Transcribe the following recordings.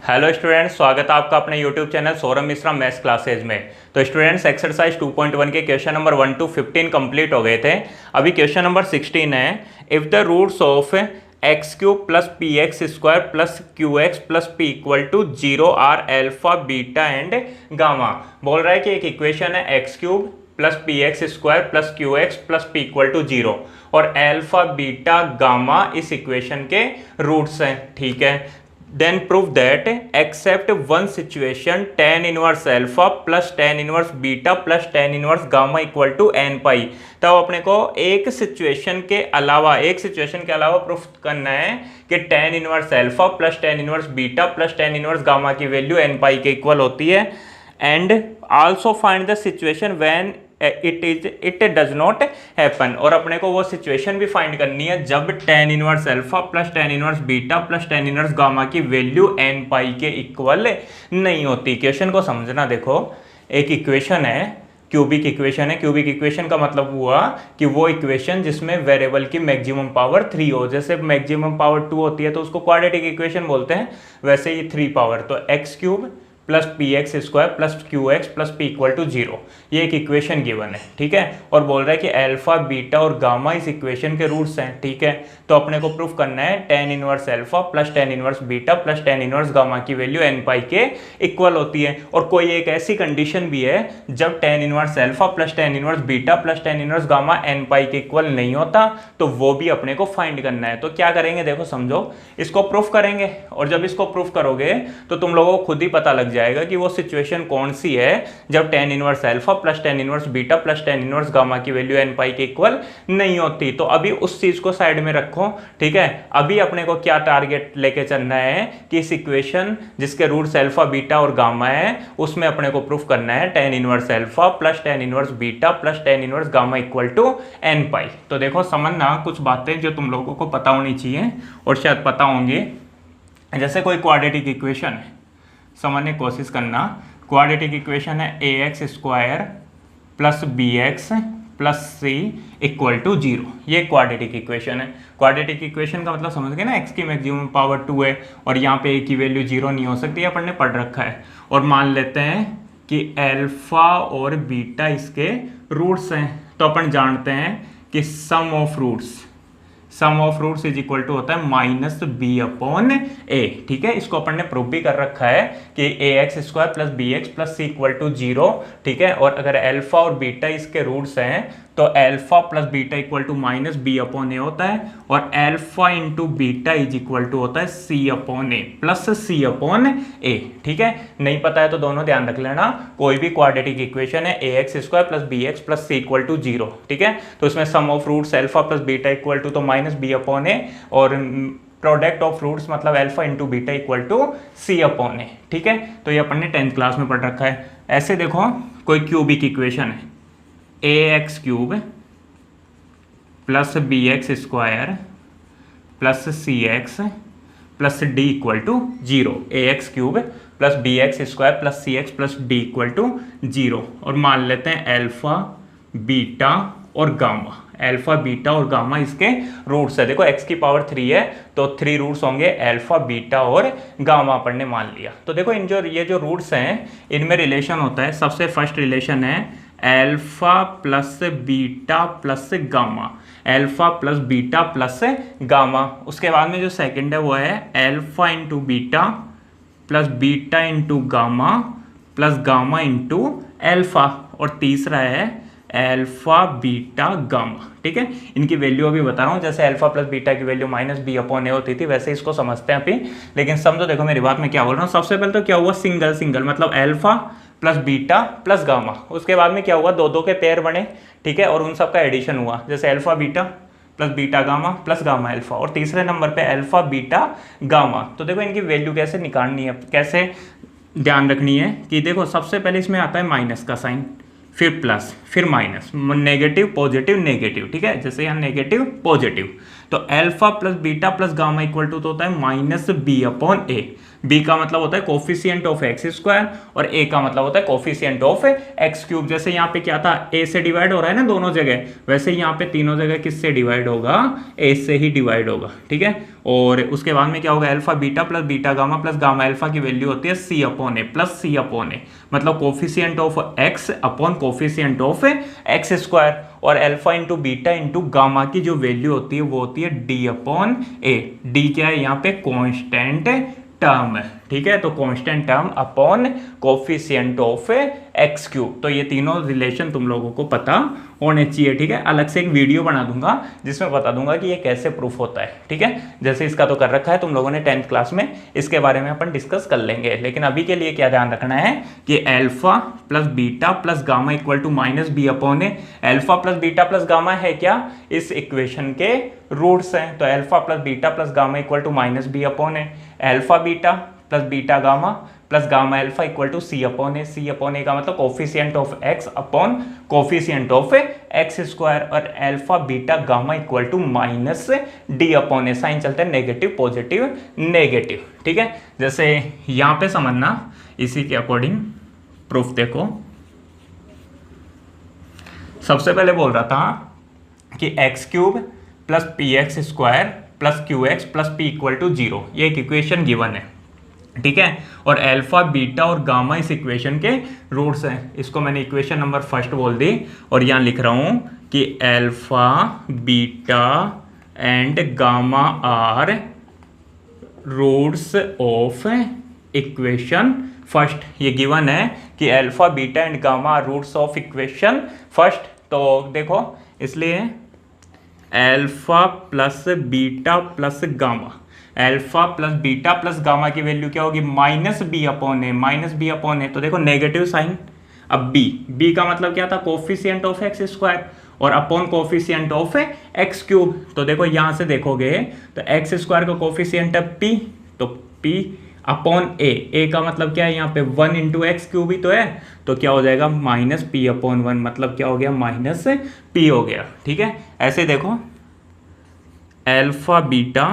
Hello students, स्वागत है आपका अपने YouTube channel Saurabh Mishra maths classes में। तो स्टूडेंट्स, एक्सरसाइज 2.1 के क्वेश्चन नंबर 1 to 15 कंप्लीट हो गए थे। अभी क्वेश्चन नंबर 16 है, if the roots of X cube plus P x square plus Q x plus P equal to 0 are alpha beta and gamma. बोल रहा है कि एक इक्वेशन है x cube plus P x square plus Q x plus P equal to 0 और alpha beta gamma इस equation के roots हैं। ठीक है, then prove that except one situation tan inverse alpha plus tan inverse beta plus tan inverse gamma equal to n pi। तब अपने को एक सिचुएशन के अलावा प्रूफ करना है कि tan inverse alpha plus tan inverse beta plus tan inverse gamma की वैल्यू n pi के इक्वल होती है। And also find the situation when it does not happen, और अपने को वो सिचुएशन भी फाइंड करनी है जब tan inverse alpha plus tan inverse beta plus tan inverse gamma की वैल्यू n पाई के इक्वल नहीं होती। क्वेश्चन को समझना, देखो एक इक्वेशन है, क्यूबिक इक्वेशन है। क्यूबिक इक्वेशन का मतलब हुआ कि वो इक्वेशन जिसमें वेरिएबल की मैक्सिमम पावर 3 हो। जैसे मैक्सिमम पावर 2 होती है तो उसको क्वाड्रेटिक इक्वेशन बोलते हैं, वैसे ये 3 पावर, तो X cube plus P x square plus Q x plus P equal to 0, ये एक इक्वेशन गिवन है। ठीक है, और बोल रहा है कि अल्फा बीटा और गामा इस इक्वेशन के रूट्स हैं। ठीक है, तो अपने को प्रूफ करना है tan inverse alpha plus tan inverse beta plus tan inverse gamma की वैल्यू n पाई के इक्वल होती है। और कोई एक ऐसी कंडीशन भी है जब tan inverse alpha plus tan inverse beta plus tan inverse gamma n pi के इक्वल नहीं होता, तो वो भी अपने को फाइंड करना है। तो क्या करेंगे, देखो समझो, इसको प्रूफ करेंगे, और जब इसको प्रूफ करोगे तो तुम लोगों को खुद ही पता लग जाएगा कि वो सिचुएशन कौन सी है जब tan inverse alpha plus tan inverse beta plus tan inverse gamma की वैल्यू n पाई के इक्वल नहीं होती। तो अभी उस चीज को साइड में रखो। ठीक है, अभी अपने को क्या टारगेट लेके चलना है कि इस इक्वेशन जिसके रूट्स अल्फा बीटा और गामा है उसमें अपने को प्रूफ करना है tan inverse alpha plus tan inverse beta plus tan inverse gamma equal to n pi. तो देखो समझना, कुछ बातें जो तुम लोगों को पता होनी चाहिए और शायद पता होंगी। जैसे कोई क्वाड्रेटिक इक्वेशन है, समझने की कोशिश करना। क्वाड्रेटिक इक्वेशन है A X square plus B X plus C equal to 0, ये क्वाड्रेटिक इक्वेशन है। क्वाड्रेटिक इक्वेशन का मतलब समझ गए ना, एक्स की मैक्सिमम पावर 2 है और यहाँ पे ए की वैल्यू 0 नहीं हो सकती, अपन ने पढ़ रखा है। और मान लेते हैं कि अल्फा और बीटा इसके रूट्स हैं, तो अपन जानते हैं कि sum of roots is equal to होता है माइनस बी अपॉन ए। ठीक है, इसको अपन ने प्रूव भी कर रखा है कि A X square plus B X plus C equal to 0। ठीक है, और अगर अल्फा और बीटा इसके रूट्स हैं तो alpha plus beta equal to minus B upon A होता है, और alpha into beta is equal to होता है C upon A plus C upon ए। ठीक है, नहीं पता है तो दोनों ध्यान रख लेना। कोई भी क्वाड्रेटिक इक्वेशन है A X square plus B X plus C equal to 0। ठीक है, तो इसमें sum of roots alpha plus beta equal to तो माइनस बी अपॉन ए, और प्रोडक्ट ऑफ रूट्स मतलब alpha into beta equal to C upon ए। ठीक है, तो ये अपन ने 10th क्लास में पढ़ रखा है। ऐसे देखो, कोई क्यूबिक इक्वेशन है A X cube plus B X square plus C X plus D equal to 0, A X cube plus B X square plus C X plus D equal to 0। और मान लेते हैं अल्फा बीटा और gamma, alpha beta और gamma इसके roots है। देखो x की पावर 3 है तो 3 रूट्स होंगे अल्फा बीटा और गामा अपन ने मान लिया। तो देखो इन ये जो रूट्स हैं इनमें रिलेशन होता है। सबसे फर्स्ट रिलेशन है alpha plus beta plus gamma, alpha plus beta plus gamma. उसके बाद में जो सेकंड है वो है alpha into beta plus beta into gamma plus gamma into alpha, और तीसरा है अल्फा बीटा गामा। ठीक है, इनकी वैल्यू अभी बता रहा हूँ। जैसे अल्फा प्लस बीटा की वैल्यू माइनस बी अपॉन ए होती थी, वैसे इसको समझते हैं अभी। लेकिन समझो, देखो मेरी बात में क्या बोल रहा हूँ। सबसे पहले तो क्या हुआ, सिंगल मतलब alpha plus beta plus gamma. उसके बाद में क्या हुआ, दो के पेयर बने। ठीक है, और उन सबका एडिशन हुआ, जैसे alpha beta plus beta gamma plus gamma alpha, और तीसरे नंबर पे अल्फा बीटा गामा। तो देखो इनकी वैल्यू कैसे निकालनी है, कैसे ध्यान रखनी है कि देखो सबसे पहले इसमें आता है माइनस का साइन, फिर प्लस, फिर माइनस, नेगेटिव पॉजिटिव नेगेटिव। ठीक है, जैसे यहाँ नेगेटिव पॉजिटिव। तो alpha plus beta plus gamma equal to तो होता है minus B upon A. B का मतलब होता है कोफिशिएंट ऑफ एक्स स्क्वायर और ए का मतलब होता है कोफिशिएंट ऑफ एक्स क्यूब। जैसे यहाँ पे क्या था, ए से डिवाइड हो रहा है ना दोनों जगह, वैसे यहाँ पे तीनों जगह किससे डिवाइड होगा, ए से ही डिवाइड होगा, ठीक है। और उसके बाद में क्या होगा, alpha beta plus gamma alpha की वैल्यू होती है C upon A plus C upon A, मतलब coefficient of X upon coefficient of X square. और alpha into beta into gamma की जो वैल्यू होती है वो होती है डी अपॉन ए। डी क्या है यहाँ पे, कॉन्स्टेंट टर्म है, ठीक है। तो constant term upon coefficient of X cube. तो ये तीनों रिलेशन तुम लोगों को पता होने चाहिए, ठीक है। अलग से एक वीडियो बना दूंगा जिसमें बता दूंगा कि ये कैसे प्रूफ होता है, ठीक है। जैसे इसका तो कर रखा है तुम लोगों ने 10th क्लास में, इसके बारे में अपन डिस्कस कर लेंगे। लेकिन अभी के लिए क्या ध्यान रखना है कि alpha plus beta plus gamma equal to minus B upon A. Alpha plus beta plus gamma है क्या, इस इक्वेशन के रूट्स हैं। तो alpha plus beta plus gamma equal to minus B upon A. Alpha beta plus beta gamma plus gamma alpha equal to C upon A. C upon A का मतलब coefficient of X upon coefficient of X square. और alpha beta gamma equal to minus D upon A. Sign चलते हैं negative positive negative, ठीक है। जैसे यहां पे समझना, इसी के अकॉर्डिंग प्रूफ देखो। सबसे पहले बोल रहा था कि X cube plus P x square plus Q x plus P equal to 0, ये एक इक्वेशन गिवन है, ठीक है। और अल्फा बीटा और गामा इस इक्वेशन के रूट्स हैं। इसको मैंने इक्वेशन नंबर फर्स्ट बोल दी और यहाँ लिख रहा हूँ कि alpha beta and gamma are roots of equation first. ये गिवन है कि alpha beta and gamma are roots of equation first. तो देखो, इसलिए alpha plus beta plus gamma, alpha plus beta plus gamma की वैल्यू क्या होगी, minus B upon A, minus B upon A. तो देखो नेगेटिव साइन। अब बी का मतलब क्या था, कोफिशिएंट ऑफ एक्स स्क्वायर और upon coefficient of X cube. तो देखो यहां से देखोगे तो एक्स स्क्वायर का कोफिशिएंट है पी, तो पी अपॉन ए का मतलब क्या है यहाँ पे 1 इंटू एक्स क्यूब ही तो है। तो क्या हो जाएगा, माइनस पी अपॉन 1, मतलब क्या हो गया, माइनस पी हो गया, ठीक है। ऐसे देखो, alpha beta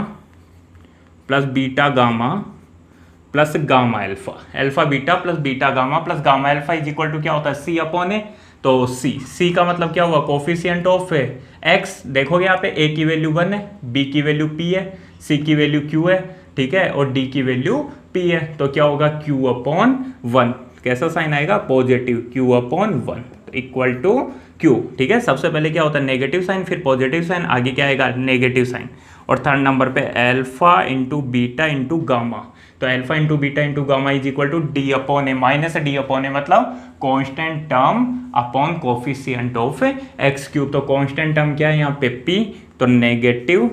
plus beta gamma plus gamma alpha, alpha beta plus beta gamma plus gamma alpha is equal to क्या होता है, सी अपॉन ए। तो सी का मतलब क्या हुआ, कोफिशिएंट ऑफ एक्स। देखोगे यहाँ पे ए की वैल्यू 1 है, बी की वैल्यू पी है, सी की वैल्यू क्यू है, ठीक है, और डी की वैल्यू पी है। तो क्या होगा, क्यू अपॉन 1। कैसा साइन आएगा, positive, Q upon 1 equal to Q, ठीक है। सबसे पहले क्या होता है, नेगेटिव साइन, फिर पॉजिटिव साइन, आगे क्या आएगा, नेगेटिव साइन। और थर्ड नंबर पे alpha into beta into gamma. तो alpha into beta into gamma is equal to D upon A, minus D upon A मतलब constant term upon coefficient of X cube. तो constant term क्या है यहाँ पे, P, तो negative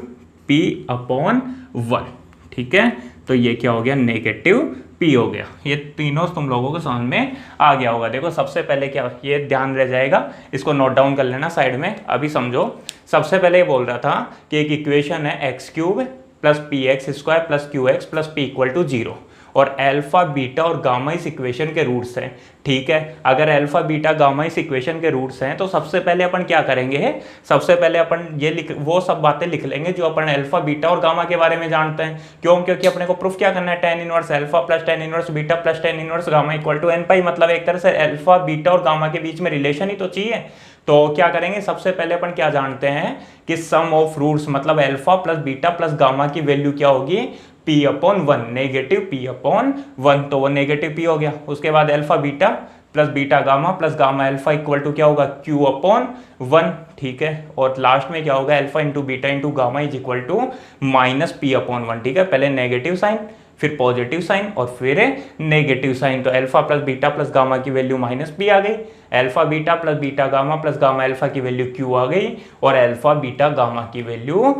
P upon 1, ठीक है। तो ये क्या हो गया, नेगेटिव पी हो गया। ये तीनों तुम लोगों को समझ में आ गया होगा। देखो सबसे पहले क्या, ये ध्यान रह जाएगा, इसको नोट डाउन कर लेना साइड में। अभी समझो, सबसे पहले ये बोल रहा था कि एक इक्वेशन है x cube plus P x square plus Q x plus P equal to 0 और अल्फा बीटा और गामा इस इक्वेशन के रूट्स हैं, ठीक है। अगर अल्फा बीटा गामा इस इक्वेशन के रूट्स हैं तो सबसे पहले अपन क्या करेंगे, सबसे पहले अपन ये वो सब बातें लिख लेंगे जो अपन अल्फा बीटा और गामा के बारे में जानते हैं। क्यों, क्योंकि अपने को प्रूफ क्या करना है, tan inverse alpha plus tan inverse beta plus tan inverse gamma equal to n pi. मतलब एक तरह से अल्फा बीटा और गामा के बीच में रिलेशन ही तो चाहिए। तो क्या करेंगे, सबसे पहले अपन क्या जानते हैं कि सम ऑफ रूट्स, मतलब alpha plus beta plus gamma की वैल्यू क्या होगी, p upon 1, negative p upon 1। तो वो नेगेटिव p हो गया। उसके बाद alpha beta plus beta gamma plus gamma alpha equal to क्या होगा, q अपॉन 1, ठीक है। और लास्ट में क्या होगा, alpha into beta into gamma is equal to minus p upon 1, ठीक है। पहले नेगेटिव साइन, फिर पॉजिटिव साइन और फिर नेगेटिव साइन। तो alpha plus beta plus gamma की वैल्यू माइनस पी आ गई, alpha beta plus beta gamma plus gamma alpha की वैल्यू क्यू आ गई और अल्फा बीटा गामा की वैल्यू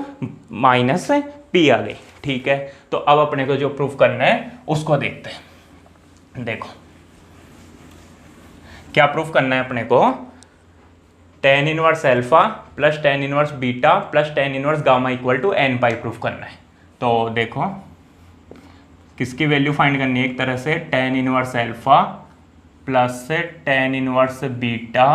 माइनस पी आ गई, ठीक है। तो अब अपने को जो प्रूफ करना है उसको देखते हैं। देखो क्या प्रूफ करना है अपने को, tan inverse alpha plus tan inverse beta plus tan inverse gamma equal to n pi proof करना है। तो देखो किसकी वैल्यू फाइंड करनी है, एक तरह से tan inverse alpha plus tan inverse beta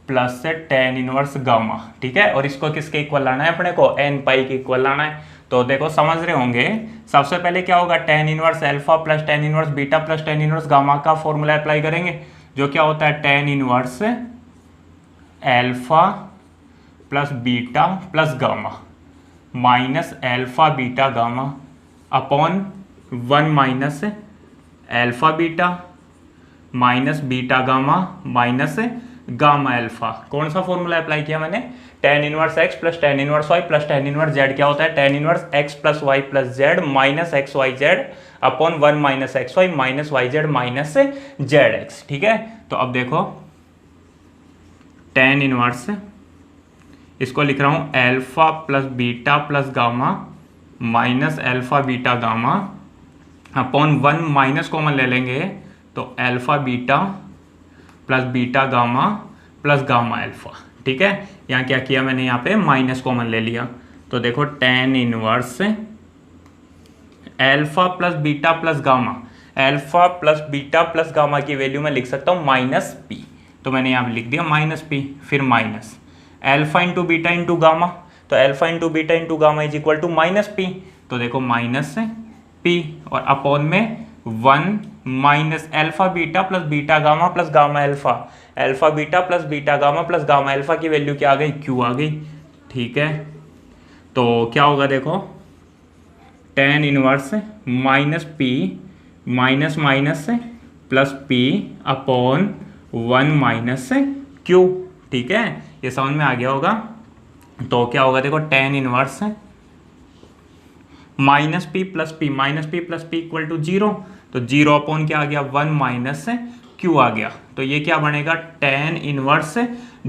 plus से टेन इनवर्स गामा, ठीक है। और इसको किसके इक्वल लाना है अपने को, एन पाई के इक्वल लाना है। तो देखो समझ रहे होंगे, सबसे पहले क्या होगा, tan inverse alpha plus ten inverse beta plus ten inverse gamma का फॉर्मूला अप्लाई करेंगे, जो क्या होता है tan inverse alpha plus beta plus gamma minus alpha beta gamma upon 1 minus alpha beta minus beta gamma minus gamma alpha. कौन सा formula apply किया मैंने, tan inverse x plus ten inverse y plus ten inverse z. क्या होता है, tan inverse x plus Y plus z minus x y z upon 1 minus x y minus y z minus z x, ठीक है। तो अब देखो tan inverse, इसको लिख रहा हूं alpha plus beta plus gamma minus alpha beta gamma upon 1 minus common ले लेंगे तो alpha beta plus beta gamma plus gamma alpha, ठीक है। यहाँ क्या किया मैंने, यहाँ पे माइनस कॉमन ले लिया। तो देखो tan inverse alpha plus beta plus gamma, alpha plus beta plus gamma की वैल्यू मैं लिख सकता हूँ माइनस पी, तो मैंने यहाँ लिख दिया माइनस पी। फिर minus alpha into beta into gamma, तो alpha into beta into gamma is equal to minus P, तो देखो माइनस पी और अपॉन में 1 minus alpha beta plus beta gamma plus gamma alpha, alpha beta plus beta gamma plus gamma alpha की value क्या आ गई, Q आ गई, ठीक है। तो क्या होगा देखो, tan inverse minus P minus minus plus P upon 1 minus Q, ठीक है। ये समझ में आ गया होगा। तो क्या होगा देखो, tan inverse minus p plus P equal to 0, तो 0 अपॉन क्या आ गया 1 माइनस क्यू आ गया। तो ये क्या बनेगा, टेन इनवर्स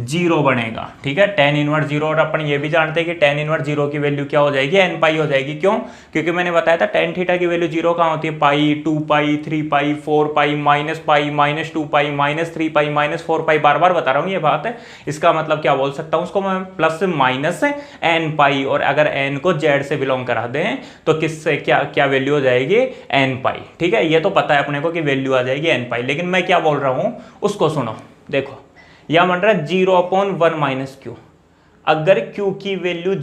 0 बनेगा, ठीक है। टेन इनवर्स 0, और अपन ये भी जानते हैं कि टेन इनवर्स 0 की वैल्यू क्या हो जाएगी, एन पाई हो जाएगी। क्यों, क्योंकि मैंने बताया था टेन थीटा की वैल्यू 0 कहाँ होती है, पाई, 2 पाई, 3 पाई, 4 पाई, माइनस 2 पाई, माइनस 3 पाई, माइनस 4 पाई। बार बार बता रहा हूँ ये बात है। इसका मतलब क्या बोल सकता हूँ उसको मैं, प्लस माइनस एन पाई, और अगर एन को जेड से बिलोंग करा दें तो किससे क्या क्या वैल्यू हो जाएगी, एन पाई, ठीक है। ये तो पता है अपने को कि वैल्यू आ जाएगी एन पाई, लेकिन मैं क्या बोल रहा हूँ उसको सुनो। देखो यह बन रहा है 0 अपॉन 1 माइनस क्यू। अगर क्यू की वैल्यू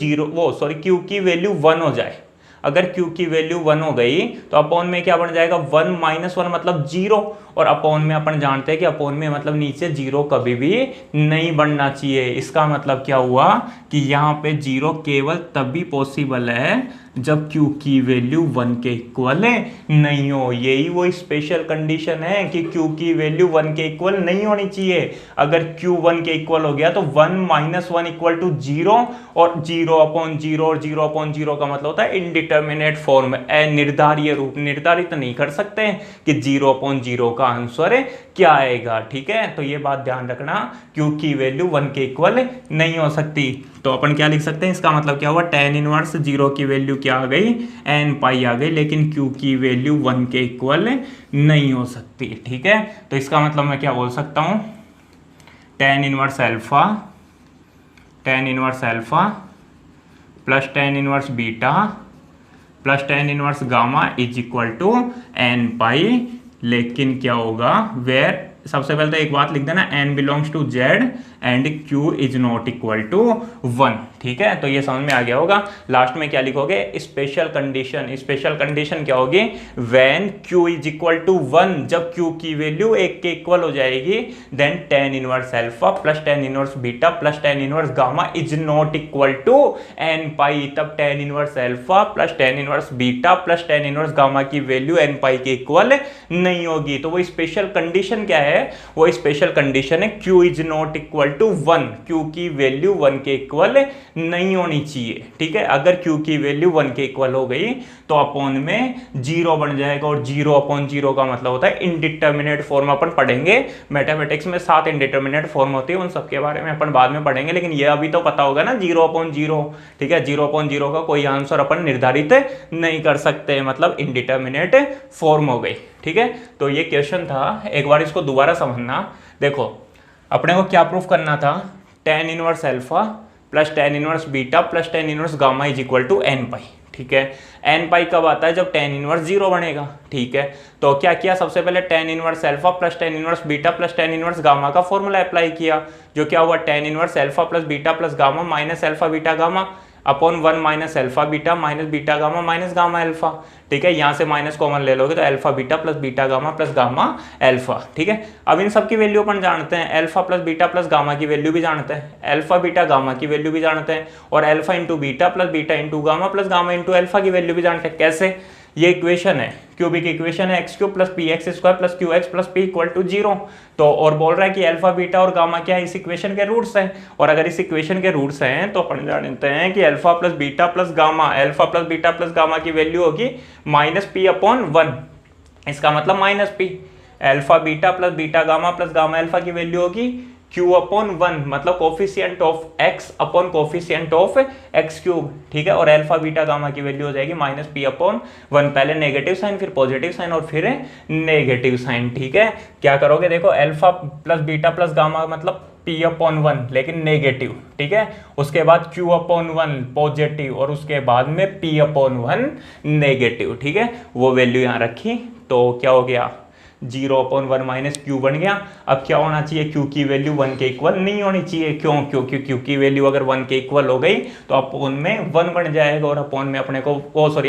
क्यू की वैल्यू 1 हो जाए, अगर क्यू की वैल्यू 1 हो गई तो अपॉन में क्या बन जाएगा, 1 माइनस 1 मतलब 0, और अपॉन में अपन जानते हैं कि अपॉन में मतलब नीचे 0 कभी भी नहीं बनना चाहिए। इसका मतलब क्या हुआ कि यहाँ पे 0 केवल तभी पॉसिबल है जब Q की वैल्यू 1 के इक्वल नहीं हो। यही वो स्पेशल कंडीशन है कि Q की वैल्यू 1 के इक्वल नहीं होनी चाहिए। अगर Q 1 के इक्वल हो गया तो 1 माइनस 1 इक्वल टू 0, और 0 अपॉन 0 और 0 अपॉन 0 का मतलब होता है इनडिटर्मिनेट फॉर्म, अनिर्धारित रूप। निर्धारित नहीं कर सकते कि 0 अपॉन 0 का आंसर क्या आएगा, ठीक है। तो ये बात ध्यान रखना, Q की वैल्यू 1 के इक्वल नहीं हो सकती। तो अपन क्या लिख सकते हैं, इसका मतलब क्या हुआ, टेन इनवर्स 0 की वैल्यू क्या आ गई, एन पाई आ गई, लेकिन Q की वैल्यू 1 के इक्वल नहीं हो सकती, ठीक है। तो इसका मतलब मैं क्या बोल सकता हूँ, tan inverse alpha plus ten inverse beta plus ten inverse gamma is equal to N pi. लेकिन क्या होगा, वेयर, सबसे पहले तो एक बात लिख देना, n belongs to z and q is not equal to 1, ठीक है। तो ये समझ में आ गया होगा। लास्ट में क्या लिखोगे, स्पेशल कंडीशन। स्पेशल कंडीशन क्या होगी, when q is equal to 1, जब q की वैल्यू 1 के इक्वल हो जाएगी, then tan inverse alpha plus ten inverse beta plus ten inverse gamma is not equal to n pi. तब tan inverse alpha plus ten inverse beta plus ten inverse gamma की value n pi के equal नहीं होगी। तो वो special condition क्या है, वो स्पेशल कंडीशन है q is not equal to 1, q की वैल्यू 1 के इक्वल नहीं होनी चाहिए, ठीक है। अगर q की वैल्यू 1 के इक्वल हो गई तो अपॉन में 0 बन जाएगा, और 0 अपॉन 0 का मतलब होता है इनडिटर्मिनेट फॉर्म। अपन पढ़ेंगे मैथमेटिक्स में 7 इनडिटर्मिनेट फॉर्म होती है, उन सबके बारे में अपन बाद में पढ़ेंगे, लेकिन ये अभी तो पता होगा ना 0 अपॉन 0, ठीक है। 0 अपॉन 0 का कोई आंसर अपन निर्धारित नहीं कर सकते, मतलब इनडिटर्मिनेट फॉर्म हो गई, ठीक है। तो ये क्वेश्चन था, एक बार इसको दोबारा समझना। देखो अपने को क्या प्रूफ करना था, ten inverse alpha plus ten inverse beta plus ten inverse gamma is equal to N pi, ठीक है। एन पाई कब आता है? जब टेन इनवर्स जीरो बनेगा, ठीक है। तो क्या किया, सबसे पहले ten inverse alpha plus ten inverse beta plus ten inverse gamma का फॉर्मूला अप्लाई किया, जो क्या हुआ, ten inverse alpha plus beta plus gamma minus alpha beta gamma upon one minus alpha beta minus beta gamma minus gamma alpha, ठीक है। यहाँ से minus common ले लोगे तो alpha beta plus beta gamma plus gamma alpha, ठीक है। अब इन सब की वैल्यू अपन जानते हैं, alpha plus beta plus gamma की वैल्यू भी जानते हैं, अल्फा बीटा गामा की वैल्यू भी जानते हैं, और alpha into beta plus beta into gamma plus gamma into alpha की वैल्यू भी जानते हैं। कैसे? ये इक्वेशन है, क्यूबिक इक्वेशन है, x cube plus P x square plus Q x plus P equal to zero. तो और बोल रहा है कि अल्फा बीटा और गामा क्या है, इस इक्वेशन के रूट्स हैं, और अगर इस इक्वेशन के रूट्स हैं तो अपन जानते हैं कि alpha plus beta plus gamma, alpha plus beta plus gamma की वैल्यू होगी माइनस पी अपॉन वन, इसका मतलब minus P. Alpha beta plus beta gamma plus gamma alpha की वैल्यू होगी क्यू अपॉन वन, मतलब coefficient of X upon coefficient of X cube, ठीक है। और अल्फा बीटा गामा की वैल्यू हो जाएगी माइनस पी अपॉन वन, पहले नेगेटिव साइन फिर पॉजिटिव साइन और फिर नेगेटिव साइन, ठीक है। क्या करोगे, देखो alpha plus beta plus gamma मतलब पी अपॉन वन लेकिन नेगेटिव, ठीक है। उसके बाद क्यू अपॉन वन पॉजिटिव और उसके बाद में पी अपॉन वन नेगेटिव, ठीक है। वो वैल्यू यहाँ रखी तो क्या हो गया, zero upon one minus Q बन गया। अब क्या होना चाहिए, क्यू की वैल्यू वन के इक्वल नहीं होनी चाहिए, क्यों? क्योंकि क्यू की वैल्यू अगर वन के इक्वल हो गई तो अपॉन में वन बन जाएगा और अपॉन में अपने को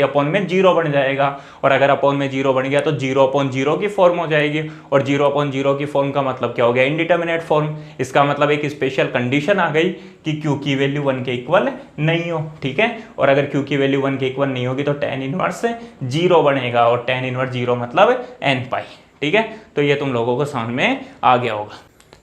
अपॉन में जीरो बन जाएगा, और अगर अपॉन में जीरो बन गया तो जीरो अपॉन जीरो की फॉर्म हो जाएगी, और जीरो अपॉन जीरो की फॉर्म का मतलब क्या हो गया, इनडिटर्मिनेट फॉर्म। इसका मतलब एक स्पेशल कंडीशन आ गई कि क्यू की वैल्यू वन के इक्वल नहीं हो, ठीक है। और अगर क्यू की वैल्यू वन के इक्वल नहीं होगी तो टेन इनवर्स जीरो बनेगा, और टेन इनवर्स जीरो मतलब एन पाई, ठीक है। तो ये तुम लोगों को समझ में आ गया होगा।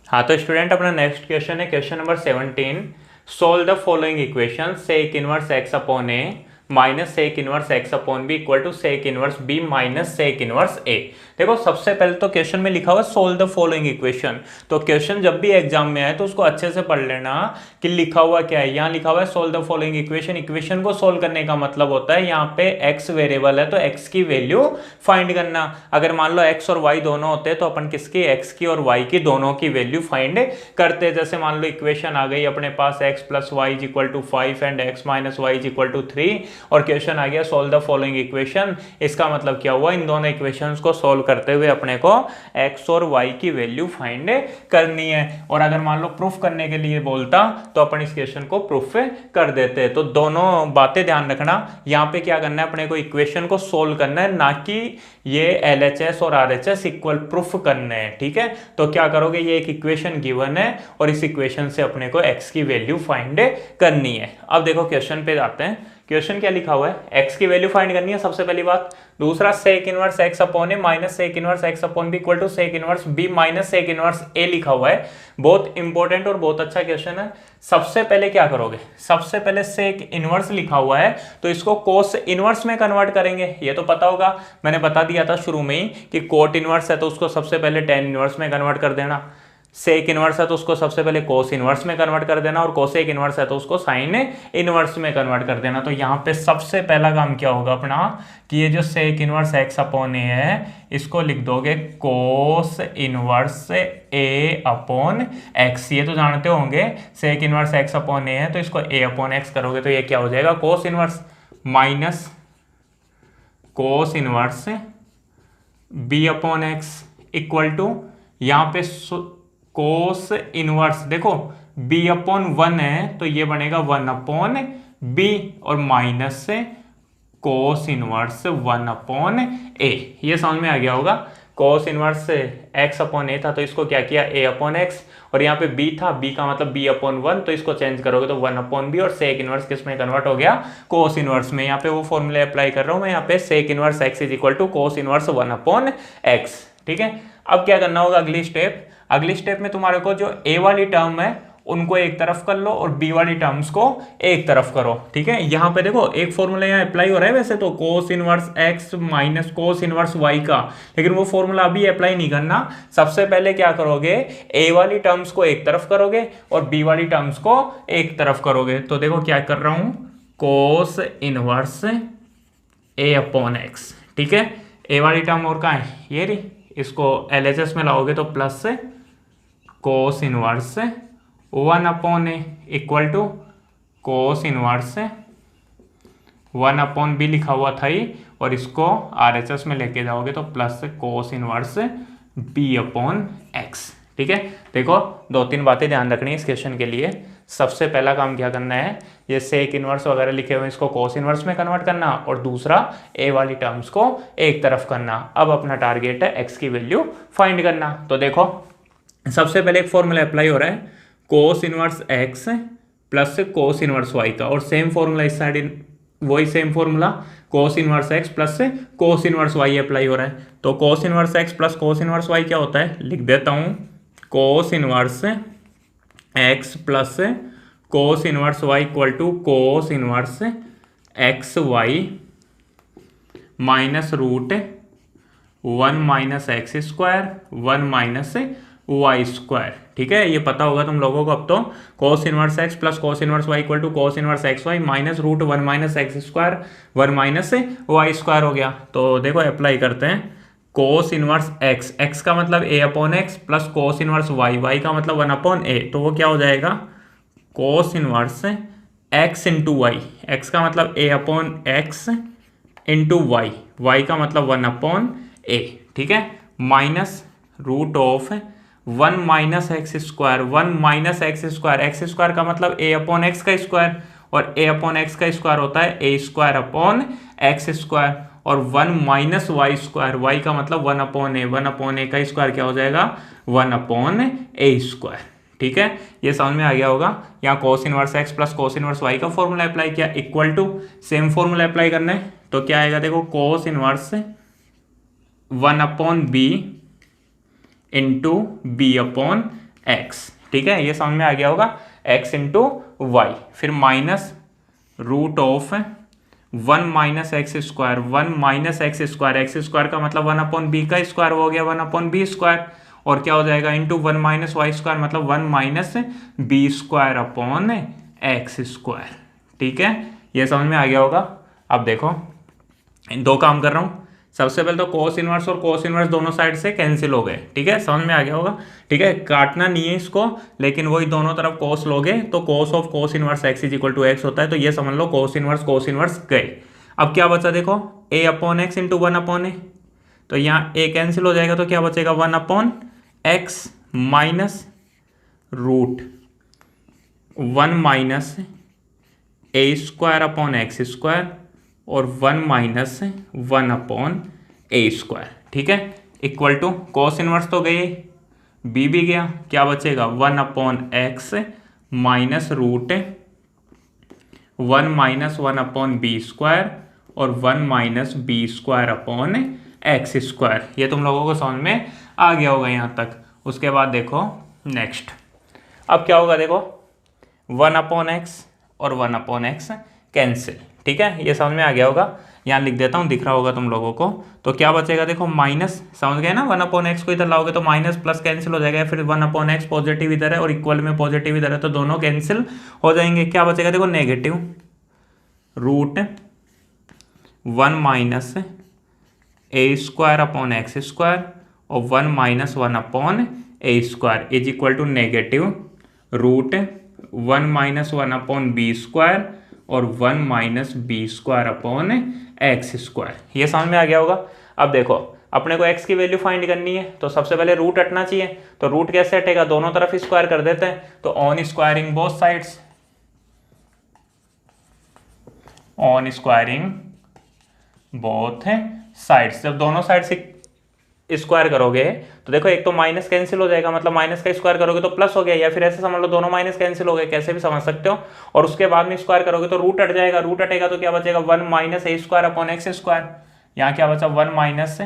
हाँ, तो स्टूडेंट अपना नेक्स्ट क्वेश्चन है question number 17। Solve the following equation, sec inverse x upon A minus sec inverse x upon b equal to sec inverse b minus sec inverse a. देखो सबसे पहले तो क्वेश्चन में लिखा हुआ है सोल्व द फॉलोइंग इक्वेशन, तो question जब भी एग्जाम में आए तो उसको अच्छे से पढ़ लेना कि लिखा हुआ क्या है। यहाँ लिखा हुआ है solve the following equation, equation को सोल्व करने का मतलब होता है यहाँ पे एक्स वेरिएबल है तो एक्स की वैल्यू फाइंड करना। अगर मान लो एक्स और वाई दोनों होते हैं तो अपन किसकी, एक्स की और वाई की दोनों की वैल्यू फाइंड करते हैं। जैसे मान लो इक्वेशन आ गई अपने पास x plus y is equal to 5 and x minus y is equal to 3, और क्वेश्चन आ गया सोल्व द फॉलोइंग इक्वेशन। इसका मतलब क्या हुआ, इन दोनों इक्वेशंस को सोल्व करते हुए अपने को एक्स और वाई की वैल्यू फाइंड करनी है। और अगर मान लो प्रूफ करने के लिए बोलता तो अपन इस क्वेश्चन को प्रूफ कर देते। तो दोनों बातें ध्यान रखना, यहाँ पे क्या करना है, अपने को इक्वेशन को सोल्व करना है, ना कि ये LHS और RHS इक्वल प्रूफ करने हैं, ठीक है। तो क्या करोगे, ये एक इक्वेशन गिवन है और इस इक्वेशन से अपने को एक्स की वैल्यू फाइंड करनी है। अब देखो क्वेश्चन पे जाते हैं, क्वेश्चन क्या लिखा हुआ है, एक्स की वैल्यू फाइंड करनी है सबसे पहली बात। दूसरा sec inverse x upon A minus sec inverse x upon b equal to sec inverse b minus sec inverse a लिखा हुआ है। बहुत इंपॉर्टेंट और बहुत अच्छा क्वेश्चन है। सबसे पहले क्या करोगे, सबसे पहले सेक इनवर्स लिखा हुआ है तो इसको कोस इनवर्स में कन्वर्ट करेंगे। ये तो पता होगा, मैंने बता दिया था शुरू में ही कि कोट इनवर्स है तो उसको सबसे पहले टेन इनवर्स में कन्वर्ट कर देना, सेक इनवर्स है तो उसको सबसे पहले कोस इनवर्स में कन्वर्ट कर देना, और कोसेक इनवर्स है तो उसको साइन इनवर्स में कन्वर्ट कर देना। तो यहाँ पे सबसे पहला काम क्या होगा अपना कि ये जो सेक इनवर्स एक्स अपॉन ए है इसको लिख दोगे कोस इनवर्स ए अपॉन एक्स। ये तो जानते होंगे सेक इनवर्स एक्स अपॉन ए है तो इसको ए अपॉन एक्स करोगे तो ये क्या हो जाएगा, cos inverse minus cos inverse b upon x equal to यहाँ पे कोस इनवर्स, देखो b अपॉन वन है तो ये बनेगा वन अपॉन बी, और माइनस से cos inverse one upon a. ये समझ में आ गया होगा। Cos inverse x upon a था तो इसको क्या किया, a अपॉन एक्स, और यहाँ पे b था, b का मतलब b अपॉन वन, तो इसको चेंज करोगे तो वन अपॉन बी, और सेक इनवर्स किस में कन्वर्ट हो गया, कोस इनवर्स में। यहाँ पे वो फॉर्मूले अप्लाई कर रहा हूँ मैं, यहाँ पे sec inverse x is equal to cos inverse one upon x, ठीक है। अब क्या करना होगा, अगली स्टेप में तुम्हारे को जो a वाली टर्म है उनको एक तरफ कर लो और b वाली टर्म्स को एक तरफ करो, ठीक है। यहाँ पे देखो एक फॉर्मूला यहाँ अप्लाई हो रहा है वैसे तो cos inverse x minus cos inverse y का, लेकिन वो फॉर्मूला अभी अप्लाई नहीं करना। सबसे पहले क्या करोगे, a वाली टर्म्स को एक तरफ करोगे और b वाली टर्म्स को एक तरफ करोगे। तो देखो क्या कर रहा हूँ, cos inverse a upon x, ठीक है। a वाली टर्म और कहाँ है, ये रही, इसको LHS में लाओगे तो प्लस से cos inverse one upon a equal to cos inverse 1 upon b लिखा हुआ था ही, और इसको RHS में लेके जाओगे तो plus cos inverse b upon x. ठीक है, देखो 2-3 बातें ध्यान रखनी है इस क्वेश्चन के लिए। सबसे पहला काम क्या करना है, ये सेक इनवर्स वगैरह लिखे हुए इसको कोस इनवर्स में कन्वर्ट करना, और दूसरा ए वाली टर्म्स को एक तरफ करना। अब अपना टारगेट है एक्स की वैल्यू फाइंड करना। तो देखो सबसे पहले एक फॉर्मूला अप्लाई हो रहा है, cos inverse x plus cos inverse y का, और सेम फॉर्मूला इस साइड वही same formula cos inverse x plus cos inverse y apply हो रहा है। तो cos inverse x plus cos inverse y क्या होता है, लिख देता हूं, cos inverse x plus cos inverse y equal to cos inverse x y minus root 1 minus x square 1 minus y square. ठीक है, ये पता होगा तुम लोगों को अब तो। Cos inverse x plus cos inverse y equal to cos inverse x y minus root 1 minus x square 1 minus y square हो गया। तो देखो अप्लाई करते हैं, कोस इनवर्स एक्स, एक्स का मतलब a upon x plus cos inverse y, y का मतलब 1 अपॉन ए, तो वो क्या हो जाएगा, cos inverse x into y, x का मतलब a upon x into y, y का मतलब 1 अपॉन ए। ठीक है, minus root of 1 minus x square 1 minus x square, x square का मतलब ए अपॉन एक्स का स्क्वायर, और ए अपॉन एक्स का स्क्वायर होता है a square upon x square, और 1 माइनस वाई स्क्वायर, वाई का मतलब 1 अपॉन ए, 1 अपॉन ए का स्क्वायर क्या हो जाएगा 1 अपॉन ए स्क्वायर। ठीक है, ये समझ में आ गया होगा। यहाँ cos inverse x plus cos inverse y का फॉर्मूला अप्लाई किया, equal to same formula apply करना है, तो क्या आएगा देखो, cos inverse 1 upon b into b upon x. ठीक है, ये समझ में आ गया होगा, एक्स इंटू वाई, फिर minus root of 1 minus x square 1 minus x square, x square का मतलब 1 अपॉन बी का स्क्वायर हो गया 1 अपॉन बी स्क्वायर, और क्या हो जाएगा इंटू 1 माइनस वाई स्क्वायर मतलब 1 minus b square upon x square. ठीक है, ये समझ में आ गया होगा। अब देखो इन दो काम कर रहा हूँ, सबसे पहले तो कोस इनवर्स और कोस इनवर्स दोनों साइड से कैंसिल हो गए। ठीक है, समझ में आ गया होगा। ठीक है, काटना नहीं है इसको, लेकिन वही दोनों तरफ कोस लोगे तो cos of cos inverse x is equal to x होता है, तो ये समझ लो कोस इनवर्स गए। अब क्या बचा देखो, ए upon x into 1 upon A, तो यहाँ ए कैंसिल हो जाएगा, तो क्या बचेगा 1 upon x minus root 1 minus a square upon x square, और 1 माइनस 1 अपॉन ए स्क्वायर। ठीक है, इक्वल टू कोस इनवर्स तो गए, बी भी गया, क्या बचेगा 1 upon x minus root 1 minus 1 upon b square, और 1 minus b square upon x square. ये तुम लोगों को समझ में आ गया होगा यहाँ तक। उसके बाद देखो नेक्स्ट, अब क्या होगा देखो, 1 अपॉन एक्स और 1 अपॉन एक्स कैंसिल। ठीक है, ये समझ में आ गया होगा। यहाँ लिख देता हूँ, दिख रहा होगा तुम लोगों को। तो क्या बचेगा देखो, माइनस, समझ गए ना, 1 अपॉन एक्स को इधर लाओगे तो माइनस प्लस कैंसिल हो जाएगा, फिर 1 अपॉन एक्स पॉजिटिव इधर है और इक्वल में पॉजिटिव इधर है, तो दोनों कैंसिल हो जाएंगे। क्या बचेगा देखो, negative root 1 minus a square upon x square, और 1 minus 1 upon a square is equal to negative root 1 minus 1 upon b square, और 1 minus b square upon x square. ये समझ में आ गया होगा। अब देखो अपने को x की वैल्यू फाइंड करनी है, तो सबसे पहले रूट हटना चाहिए। तो रूट कैसे हटेगा, दोनों तरफ स्क्वायर कर देते हैं, तो on squaring both sides, on squaring both sides, जब दोनों साइड से स्क्वायर करोगे तो देखो एक तो माइनस कैंसिल हो जाएगा, मतलब माइनस का स्क्वायर करोगे तो प्लस हो गया, या फिर ऐसे समझ लो दोनों माइनस कैंसिल हो गए, कैसे भी समझ सकते हो। और उसके बाद में स्क्वायर करोगे तो रूट हट जाएगा, रूट हटेगा तो क्या बचेगा 1 minus a square upon x square. यहाँ क्या बचा 1 minus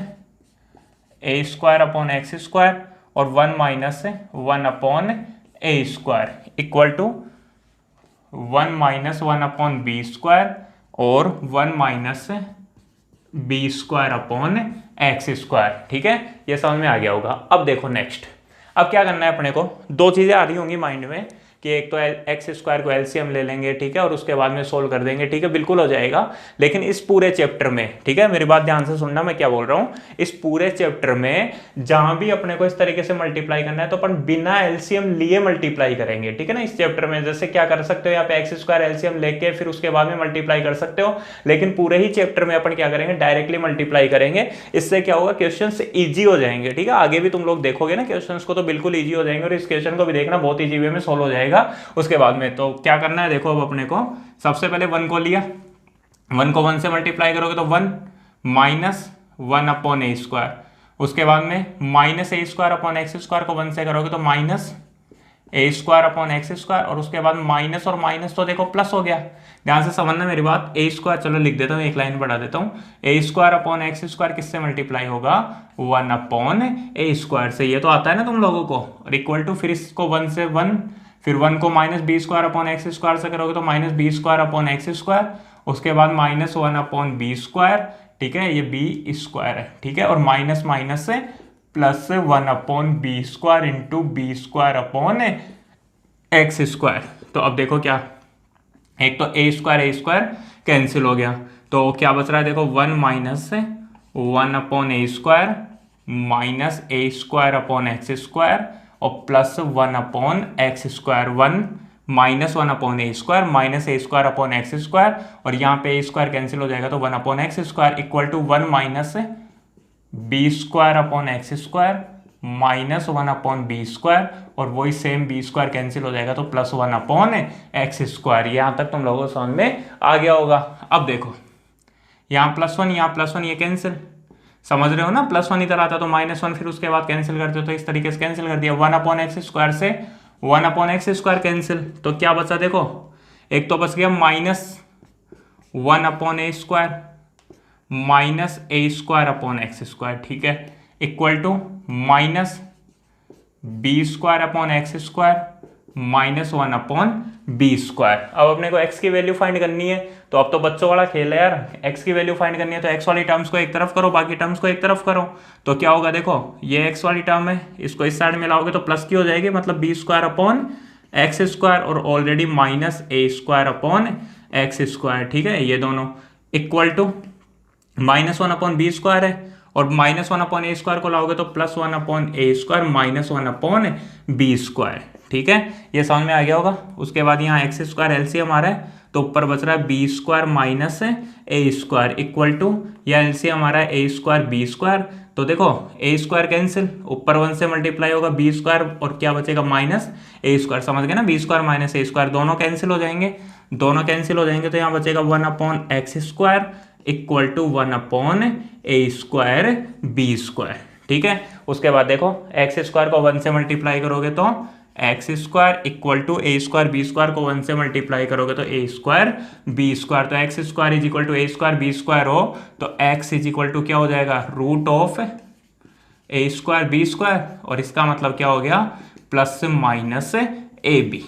a square upon x square, और 1 minus 1 upon a square equal to 1 minus 1 upon b square, और 1 minus b square upon x square. ठीक है, ये समझ में आ गया होगा। अब देखो नेक्स्ट, अब क्या करना है अपने को, दो चीजें आ रही होंगी माइंड में, कि एक तो एक्स स्क्वायर को एलसीएम ले लेंगे, ठीक है, और उसके बाद में सोल्व कर देंगे, ठीक है, बिल्कुल हो जाएगा। लेकिन इस पूरे चैप्टर में, ठीक है, मेरी बात ध्यान से सुनना मैं क्या बोल रहा हूँ, इस पूरे चैप्टर में जहां भी अपने को इस तरीके से मल्टीप्लाई करना है तो अपन बिना एलसीएम लिए मल्टीप्लाई करेंगे, ठीक है ना। इस चैप्टर में जैसे क्या कर सकते हो, यहाँ पे एक्स स्क्वायर एलसीएम लेके फिर उसके बाद में मल्टीप्लाई कर सकते हो, लेकिन पूरे ही चैप्टर में अपन क्या करेंगे, डायरेक्टली मल्टीप्लाई करेंगे। इससे क्या होगा, क्वेश्चंस इजी हो जाएंगे, ठीक है। आगे भी तुम लोग देखोगे ना क्वेश्चंस को तो बिल्कुल इजी हो जाएंगे, और इस क्वेश्चन को भी देखना बहुत इजी वे में सोल्व हो जाएगा उसके बाद में। तो क्या करना है देखो, अब अपने को सबसे पहले 1 को लिया, 1 को 1 से मल्टीप्लाई करोगे तो 1 माइनस 1 अपॉन ए स्क्वायर, उसके बाद में minus a square upon x square को 1 से करोगे तो minus a square upon x square, और उसके बाद माइनस और माइनस तो देखो प्लस हो गया। ध्यान से समझना मेरी बात, ए स्क्वायर चलो लिख देता हूँ, एक लाइन बढ़ा देता हूँ, ए स्क्वायर अपॉन एक्स स्क्वायर किससे मल्टीप्लाई होगा, 1 अपॉन ए स्क्वायर से। ये तो आता है ना तुम लोगों को, और इक्वल टू फिर इसको 1 से 1, फिर 1 को minus b square upon x square से करोगे तो minus b square upon x square, उसके बाद माइनस 1 अपॉन बी स्क्वायर, ठीक है, ये बी स्क्वायर है, ठीक है, और माइनस माइनस से plus 1 upon b square into b square upon x square. तो अब देखो क्या, एक तो ए स्क्वायर कैंसिल हो गया, तो क्या बच रहा है देखो, 1 minus 1 upon a square minus a square upon x square और plus 1 upon x square, 1 minus 1 upon a square minus a square upon x square, और यहाँ पे ए स्क्वायर कैंसिल हो जाएगा तो 1 upon x square equal to 1 minus b square upon x square minus 1 upon b square, और वही same B square cancel हो जाएगा तो प्लस 1 अपॉन एक्स स्क्वायर। यहाँ तक तुम लोगों को समझ में आ गया होगा। अब देखो यहाँ +1 यहाँ +1 ये कैंसिल, समझ रहे हो ना, +1 इधर आता तो -1 फिर उसके बाद कैंसिल करते हो, तो इस तरीके से कैंसिल कर दिया। 1 अपॉन एक्स स्क्वायर से 1 अपॉन एक्स स्क्वायर कैंसिल, तो क्या बचा देखो, एक तो बच गया -1 upon a square minus a square upon x square, ठीक है, equal to minus b square upon x square minus 1 upon b square. अब अपने को x की वैल्यू फाइंड करनी है, तो अब तो बच्चों वाला खेल है यार, x की वैल्यू फाइंड करनी है तो x वाली टर्म्स को एक तरफ करो, बाकी टर्म्स को एक तरफ करो। तो क्या होगा देखो, ये x वाली टर्म है, इसको इस साइड में लाओगे तो प्लस की हो जाएगी, मतलब b square upon x square, और already minus a square upon x square, ठीक है, ये दोनों equal to -1 upon b square है, और -1 अपॉन ए स्क्वायर को लाओगे तो +1 upon a square -1 upon b square, ठीक है, ये समझ में आ गया होगा। उसके बाद यहाँ एक्स स्क्वायर एलसीएम आ रहा है, तो ऊपर बच रहा है b square minus a square equal to, या एलसीएम आ रहा है ए स्क्वायर बी स्क्वायर, तो देखो ए स्क्वायर कैंसिल, ऊपर 1 से मल्टीप्लाई होगा बी स्क्वायर, और क्या बचेगा माइनस ए स्क्वायर, समझ गए ना, B square minus a square दोनों कैंसिल हो जाएंगे, दोनों कैंसिल हो जाएंगे, तो यहाँ बचेगा 1 upon x square equal to 1 upon a square b square, ठीक है। उसके बाद देखो एक्स स्क्वायर को 1 से मल्टीप्लाई करोगे तो x square equal to a square b square को 1 से मल्टीप्लाई करोगे तो ए स्क्वायर बी स्क्वायर, तो x square is equal to a square b square हो तो एक्स इज इक्वल टू क्या हो जाएगा, root of a square b square, और इसका मतलब क्या हो गया, प्लस माइनस ए बी,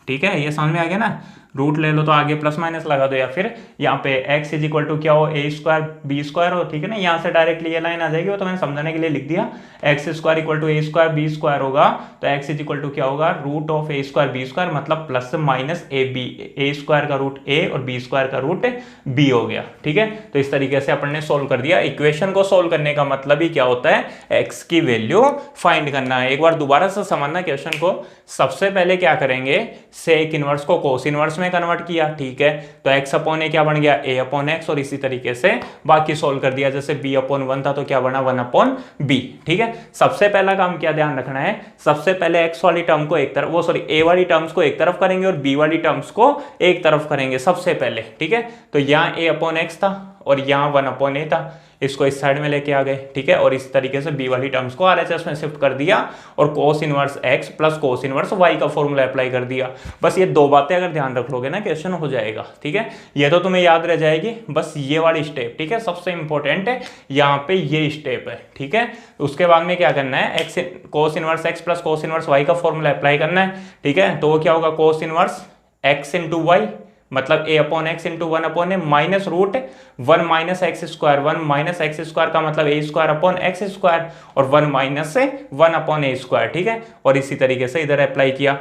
ठीक है, ये समझ में आ गया ना। रूट ले लो तो आगे प्लस माइनस लगा दो, या फिर यहाँ पे x इज इक्वल टू क्या हो, ए स्क्वायर बी स्क्वायर हो, ठीक है ना, यहाँ से डायरेक्टली ये लाइन आ जाएगी, वो तो मैंने समझाने के लिए लिख दिया। X square equal to a square b square होगा, तो x इज इक्वल टू क्या होगा, root of a square b square, मतलब plus minus a b, a square का रूट ए और बी स्क्वायर का रूट बी हो गया, ठीक है। तो इस तरीके से अपन ने सोल्व कर दिया। इक्वेशन को सोल्व करने का मतलब ही क्या होता है, x की वैल्यू फाइंड करना है। एक बार दोबारा से समझना क्वेश्चन को, सबसे पहले क्या करेंगे, सेक इनवर्स को कोस इनवर्स में कन्वर्ट किया, ठीक है, तो x अपॉन ए क्या बन गया, a अपॉन एक्स, और इसी तरीके से बाकी सोल्व कर दिया। जैसे b अपॉन 1 था तो क्या बना, 1 अपॉन b, ठीक है। सबसे पहला काम क्या ध्यान रखना है, सबसे पहले x वाली टर्म को एक तरफ, वो सॉरी a वाली टर्म्स को एक तरफ करेंगे और b वाली टर्म्स को एक तरफ करेंगे सबसे पहले, ठीक है। तो यहाँ a अपॉन एक्स था और यहाँ 1 अपॉन ए था, इसको इस साइड में लेके आ गए, ठीक है, और इस तरीके से b वाली टर्म्स को RHS में शिफ्ट कर दिया और कोस inverse x plus cos inverse y का फॉर्मूला अप्लाई कर दिया। बस ये दो बातें अगर ध्यान रख लोगे ना, क्वेश्चन हो जाएगा, ठीक है। ये तो तुम्हें याद रह जाएगी, बस ये वाली स्टेप, ठीक है, सबसे इंपॉर्टेंट है यहाँ पे ये स्टेप है, ठीक है। उसके बाद में क्या करना है, x cos inverse x plus cos inverse y का फॉर्मूला अप्लाई करना है, ठीक है। तो वो क्या होगा, cos inverse x into y, मतलब a upon x into 1 upon A minus root 1 minus x square, 1 minus x square का मतलब a square upon x square, और 1 माइनस से 1 अपॉन ए स्क्वायर, ठीक है। और इसी तरीके से इधर अप्लाई किया,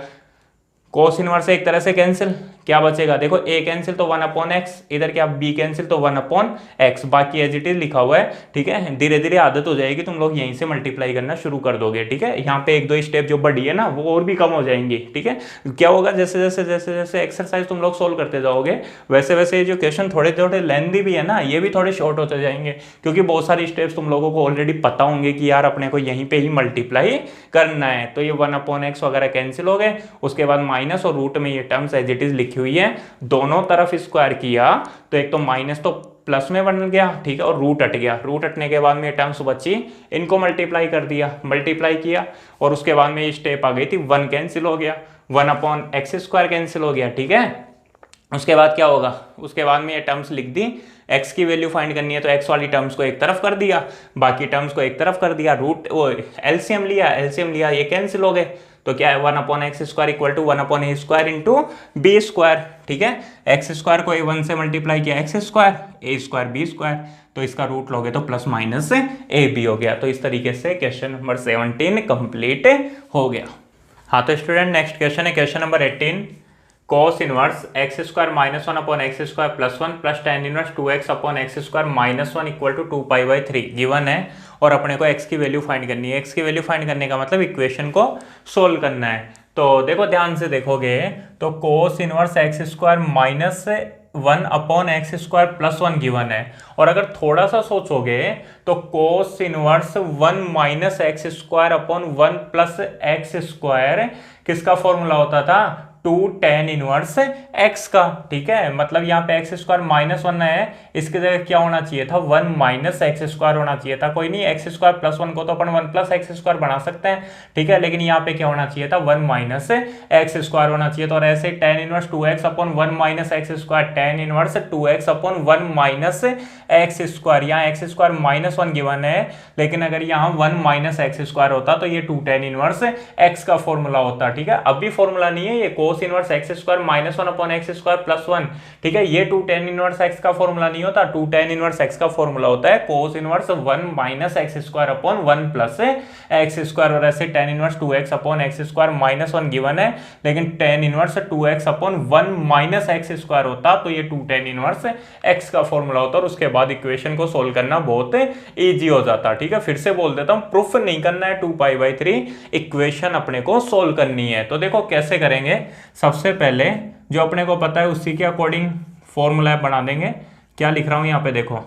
कोस इनवर्स एक तरह से कैंसिल, क्या बचेगा देखो a कैंसिल तो 1/x, इधर क्या b कैंसिल तो 1/x, बाकी एज इट इज लिखा हुआ है। ठीक है, धीरे धीरे आदत हो जाएगी, तुम लोग यहीं से मल्टीप्लाई करना शुरू कर दोगे। ठीक है, यहाँ पे एक दो स्टेप जो बढ़ी है ना वो और भी कम हो जाएंगी। ठीक है, क्या होगा जैसे जैसे जैसे जैसे एक्सरसाइज तुम लोग सोल्व करते जाओगे वैसे वैसे ये जो क्वेश्चन थोड़े थोड़े लेंथी भी है ना ये भी थोड़े शॉर्ट होते जाएंगे, क्योंकि बहुत सारी स्टेप्स तुम लोगों को ऑलरेडी पता होंगे कि यार अपने को यहीं पे ही मल्टीप्लाई करना है। तो ये 1/x वगैरह कैंसिल हो गए, उसके बाद माइनस और रूट में ये टर्म्स एज इट इज लिखी हुई है, दोनों तरफ स्क्वायर किया तो एक तो माइनस तो प्लस में बन गया। ठीक है, और रूट हट गया, रूट हटने के बाद में ये टर्म्स बची, इनको मल्टीप्लाई कर दिया, मल्टीप्लाई किया और उसके बाद में ये स्टेप आ गई थी 1 कैंसिल हो गया, 1/x² कैंसिल हो गया। ठीक है, उसके बाद क्या होगा, उसके बाद में ये टर्म्स लिख दी, x की वैल्यू फाइंड करनी है तो x वाली टर्म्स को एक तरफ कर दिया, बाकी टर्म्स को एक तरफ कर दिया, रूट वो एलसीएम लिया, ये कैंसिल हो गए तो क्या है 1/x² equal to 1/a² into b²। ठीक है, x² को a1 से मल्टीप्लाई किया x², a² b², तो इसका रूट लोगे तो प्लस माइनस ab हो गया। तो इस तरीके से क्वेश्चन नंबर 17 कंप्लीट हो गया। हाँ तो स्टूडेंट नेक्स्ट क्वेश्चन है question number 18, cos inverse x² - 1/x² plus 1 plus tan inverse 2x/x² minus 1 equal to 2π/3 given है और अपने को x की वैल्यू फाइंड करनी है। x की वैल्यू फाइंड करने का मतलब इक्वेशन को सोल्व करना है। तो देखो ध्यान से देखोगे तो cos inverse x² minus 1/x² plus 1 given है, और अगर थोड़ा सा सोचोगे तो cos inverse 1 - x²/1 plus x² किसका फॉर्मूला होता था 2 tan इनवर्स x का। ठीक है, मतलब यहाँ पे x² -1 है, इसकी जगह क्या होना चाहिए था 1 - x² होना चाहिए था। कोई नहीं, x² प्लस 1 को तो अपन 1 + x² बना सकते हैं। ठीक है, लेकिन यहाँ पे क्या होना चाहिए था 1 - x² होना चाहिए। तो और ऐसे tan inverse 2x/1 - x², tan inverse 2x/1 - x², यहाँ x² -1 गिवन है, लेकिन अगर यहाँ 1 - x² होता तो ये 2 tan इनवर्स x का फॉर्मूला होता। ठीक है, अभी फॉर्मूला नहीं है ये cos inverse x² - 1/x² plus 1। ठीक है, ये 2 tan इनवर्स x का फॉर्मूला नहीं होता, 2 tan इनवर्स x का फॉर्मूला होता है cos inverse 1 - x²/1 plus x², और ऐसे tan इनवर्स 2x/x² -1 गिवन है, लेकिन tan इनवर्स 2x/1 - x² होता तो ये 2 tan इनवर्स x का फॉर्मूला होता और उसके बाद इक्वेशन को सोल्व करना बहुत इजी हो जाता। ठीक है, फिर से बोल देता हूं, प्रूफ नहीं करना है 2π/3, इक्वेशन अपने को सोल्व करनी है। तो देखो कैसे करेंगे, सबसे पहले जो अपने को पता है उसी के अकॉर्डिंग फॉर्मूला बना देंगे। क्या लिख रहा हूं यहाँ पे देखो,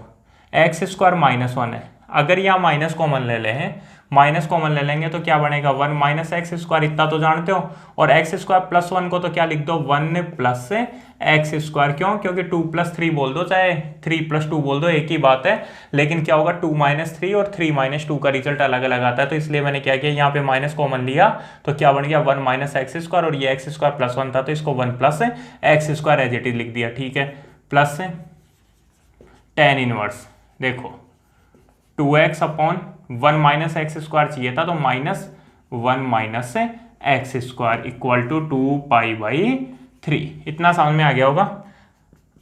x² -1 है, अगर यहाँ माइनस कॉमन ले ले हैं, माइनस कॉमन ले लेंगे तो क्या बनेगा 1 - x², इतना तो जानते हो, और x² प्लस 1 को तो क्या लिख दो 1 प्लस x²। क्यों, क्योंकि 2 + 3 बोल दो, चाहे 3 + 2 बोल दो, एक ही बात है, लेकिन क्या होगा 2 - 3 और 3 - 2 का रिजल्ट अलग अलग आता है। तो इसलिए मैंने क्या किया, यहाँ पे माइनस कॉमन लिया तो क्या बन गया 1 - x², और ये x² प्लस 1 था तो इसको 1 + x² एज इट इज लिख दिया। ठीक है, प्लस tan इनवर्स देखो 2x/1 - x² चाहिए था तो -1 - x² इक्वल टू 2π/3, इतना समझ में आ गया होगा।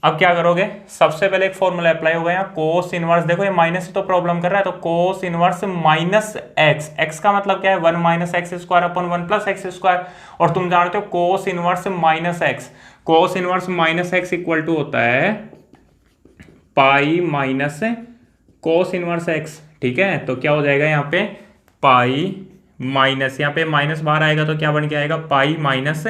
अब क्या करोगे, सबसे पहले एक फॉर्मूला अप्लाई होगा यहाँ cos इनवर्स, देखो ये माइनस से तो प्रॉब्लम कर रहा है, तो cos इनवर्स -x का मतलब क्या है 1 - x²/1 प्लस x², और तुम जानते हो cos inverse -x, cos inverse -x equal to होता है pi minus cos inverse x। ठीक है, तो क्या हो जाएगा यहाँ पे पाई माइनस, यहाँ पे माइनस बाहर आएगा तो क्या बन के आएगा पाई माइनस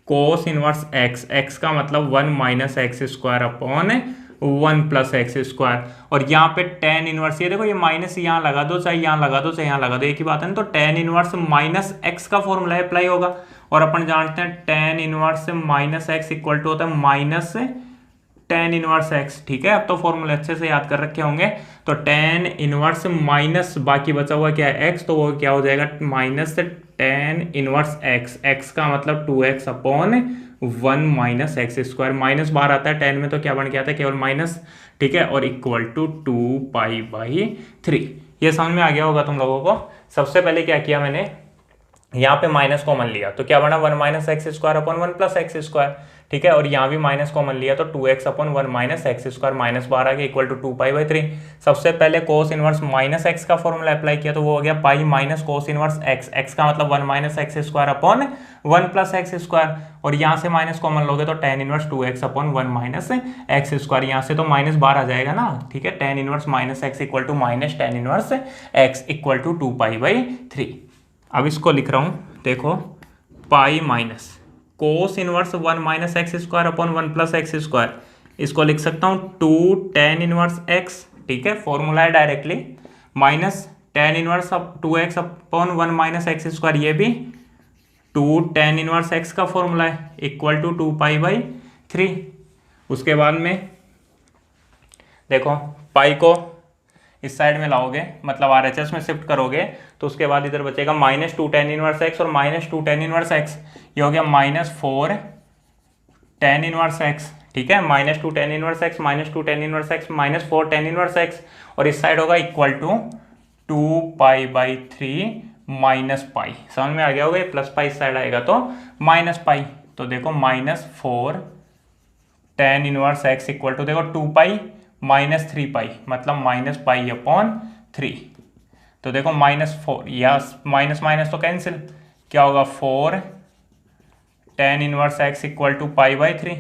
cos इनवर्स x का मतलब 1 - x²/1 प्लस x², और यहाँ पे tan इनवर्स, ये देखो ये माइनस यहाँ लगा दो, चाहे यहाँ लगा दो, चाहे यहाँ लगा दो, एक ही बात है ना। तो tan इनवर्स -x का फॉर्मूला अप्लाई होगा, और अपन जानते हैं tan inverse -x equal to होता है माइनस tan इनवर्स x। ठीक है, अब तो फॉर्मूले अच्छे से याद कर रखे होंगे। तो tan इनवर्स माइनस बाकी बचा हुआ क्या है x, तो वो क्या हो जाएगा माइनस tan इनवर्स x का मतलब 2x/1 - x², माइनस बाहर आता है tan में तो क्या बन के आता है केवल माइनस। ठीक है, और इक्वल टू 2π/3, ये समझ में आ गया होगा तुम लोगों को। सबसे पहले क्या किया मैंने, यहाँ पे माइनस कॉमन लिया तो क्या बना 1 - x²/1 प्लस x²। ठीक है, और यहाँ भी माइनस कॉमन लिया तो 2x upon 1 minus x square minus 12 के इक्वल टू 2π/3। सबसे पहले कोस इनवर्स माइनस एक्स का फॉर्मूला अप्लाई किया तो वो हो गया पाई minus cos inverse x, x का मतलब 1 minus x square upon 1 plus x square, और यहाँ से माइनस कॉमन लोगे तो tan inverse 2x upon 1 minus x square, यहाँ से तो माइनस 12 आ जाएगा ना, ठीक है। tan inverse minus x equal to minus tan inverse x equal to 2π/3। अब इसको लिख रहा हूँ, देखो pi minus cos inverse 1 minus x square upon 1 plus x square, इसको लिख सकता हूँ 2 tan इनवर्स एक्स, ठीक है, फॉर्मूला है directly, minus tan inverse 2x upon 1 minus x square, ये भी 2 tan इनवर्स एक्स का फॉर्मूला है इक्वल टू 2π/3। उसके बाद में देखो पाई को इस साइड में लाओगे, मतलब RHS में शिफ्ट करोगे तो उसके बाद इधर बचेगा माइनस 2 tan इनवर्स एक्स और माइनस 2 tan इनवर्स एक्स, ये हो गया माइनस 4 tan इनवर्स एक्स, ठीक है, minus 2 tan inverse x minus 2 tan inverse x minus 4 tan inverse x, और इस साइड होगा इक्वल टू 2π/3 माइनस पाई, समझ में आ गया होगा, प्लस पाई इस साइड आएगा तो माइनस पाई, तो देखो minus 4 tan inverse x equal to देखो 2π माइनस 3π, मतलब माइनस पाई अपॉन 3, तो देखो माइनस 4 या माइनस माइनस तो कैंसिल, क्या होगा 4 tan inverse x equal to π/3,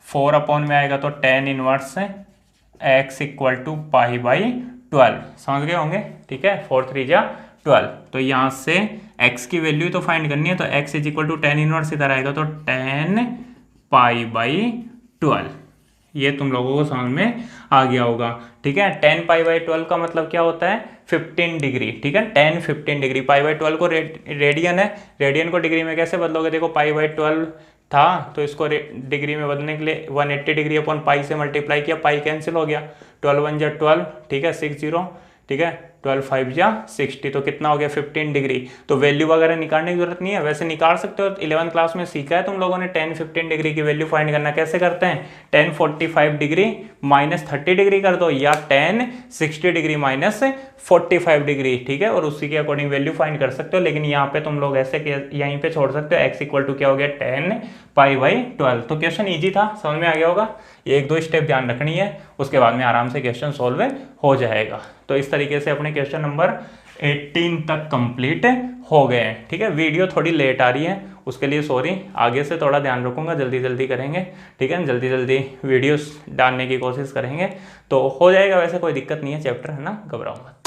4 upon में आएगा तो tan inverse x equal to π/12, समझ गए होंगे, ठीक है, 4 3 जा 12, तो यहाँ से x की वैल्यू तो फाइंड करनी है, तो x is equal to tan inverse इधर आएगा तो tan π/12, ये तुम लोगों को समझ में आ गया होगा, ठीक है। tan π/12 का मतलब क्या होता है 15 डिग्री, ठीक है, tan 15 डिग्री, π/12 को रेडियन है, रेडियन को डिग्री में कैसे बदलोगे, देखो π/12 था तो इसको डिग्री में बदलने के लिए 180 डिग्री अपॉन पाई से मल्टीप्लाई किया, पाई कैंसिल हो गया, 12 1 जा 12, ठीक है, 60, ठीक है, 12 5 जा 60, तो कितना हो गया 15 डिग्री, तो वैल्यू वगैरह निकालने की जरूरत नहीं है, वैसे निकाल सकते हो, 11th क्लास में सीखा है तुम लोगों ने tan 15 डिग्री की वैल्यू फाइंड करना, कैसे करते हैं, tan 45 डिग्री माइनस 30 डिग्री कर दो, या tan 60 डिग्री माइनस 45 डिग्री, ठीक है, और उसी के अकॉर्डिंग वैल्यू फाइंड कर सकते हो, लेकिन यहाँ पे तुम लोग ऐसे यहीं पे छोड़ सकते हो, x इक्वल टू क्या हो गया tan π/12, तो क्वेश्चन ईजी था, समझ में आ गया होगा, ये 1 2 स्टेप ध्यान रखनी है, उसके बाद में आराम से क्वेश्चन सॉल्व हो जाएगा। तो इस तरीके से अपने क्वेश्चन नंबर 18 तक कंप्लीट हो गए हैं, ठीक है। वीडियो थोड़ी लेट आ रही है, उसके लिए सॉरी, आगे से थोड़ा ध्यान रखूंगा, जल्दी जल्दी करेंगे, ठीक है, जल्दी जल्दी वीडियोस डालने की कोशिश करेंगे तो हो जाएगा, वैसे कोई दिक्कत नहीं है, चैप्टर है ना, घबराओ मत।